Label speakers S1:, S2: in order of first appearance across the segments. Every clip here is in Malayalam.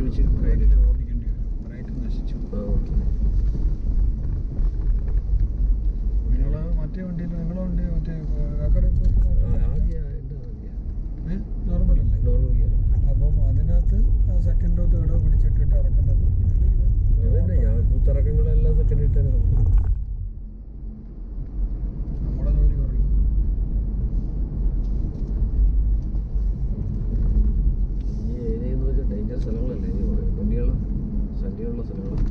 S1: ഒരുമിച്ച്
S2: ഓടിക്കേണ്ടി വരും. ബ്രേക്ക് നശിച്ചു. മറ്റേ വണ്ടിയിൽ നിങ്ങളെ വണ്ടി മറ്റേ നോർമലല്ലേ? അപ്പം അതിനകത്ത് സെക്കൻഡോ തേർഡോ പിടിച്ചിട്ടിട്ട് ഇറക്കുന്നത്.
S1: ഞാൻ കൂത്തിറക്കങ്ങളെല്ലാം സെക്കൻഡ് ഇട്ടാണ്
S2: നമ്മുടെ ജോലി കുറയും.
S1: ഈ ഏരിയ എന്ന് വെച്ചാൽ ഡേഞ്ചർ സ്ഥലങ്ങളല്ലേ, വണ്ടിയുള്ള ശല്യമുള്ള സ്ഥലങ്ങളാണ്.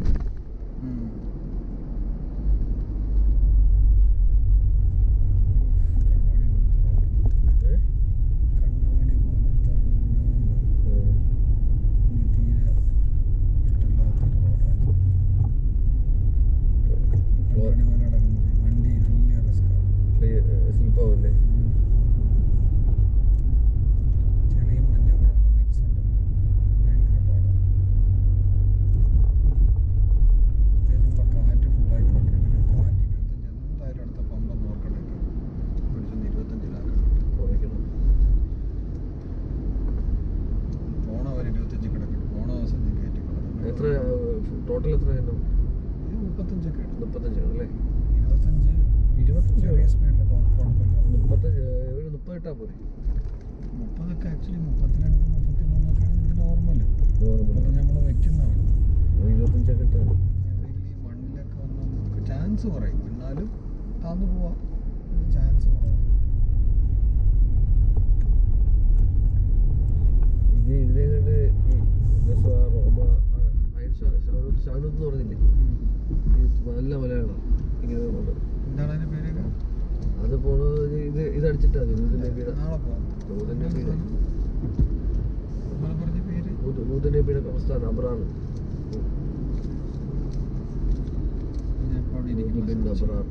S1: സ്ലിപ്പാവല്ലേ?
S2: ചെറിയ മഞ്ഞ കൂടെ മിക്സ് ഉണ്ടല്ലോ, ഭയങ്കര പാടാണ്. പ്രത്യേകിച്ച് കാറ്റ് ഫുള്ളായി കിടക്കുന്നത്. കാറ്റ് 25 എന്തായാലും അടുത്ത പമ്പ നോക്കണേക്ക് പിടിച്ചൊന്ന് 25-ലാക്കണം.
S1: കുറയ്ക്കണം.
S2: പോണ ഒരു 25 കിടക്കണം. പോണ ദിവസം നീ കയറ്റി കിടക്കണം.
S1: എത്ര ടോട്ടൽ എത്ര
S2: ഇത് 35 ആണ്.
S1: 35 ആണല്ലേ?
S2: 25 ചെറിയ സ്പീഡിൽ കുഴപ്പമില്ല.
S1: 30 ഇട്ടാൽ പോരെ?
S2: 30 ആക്ച്വലി 32 33 ഇത് നോർമൽ. അത് നമ്മൾ വെക്കുന്നതാണ്.
S1: 25 ഇട്ടാൽ
S2: ഈ മണ്ണിലൊക്കെ വന്ന് ചാൻസ് കുറയും. എന്നാലും താന്നു പോവാം, ചാൻസ് കുറവാണ്.
S1: ഇതിനെങ്ങോട്ട് റോമ ഷാനൂത്ത് എന്ന് പറഞ്ഞില്ലേ, നല്ല മലയാളം ഇങ്ങനെ പോകുന്നത്.
S2: എന്താണ് അതിന്റെ പേരൊക്കെ?
S1: അത് പോണത് ഇത് അടിച്ചിട്ടാ മതി.
S2: നാളെ പോവാം. പറഞ്ഞ പേര്
S1: ഊദനബിയുടെ കബർസ്ഥാൻ അബ്രാണ്.
S2: ഞാൻ ഇപ്പോൾ അവിടെ ഇരിക്കുന്നു.
S1: അബ്രാർ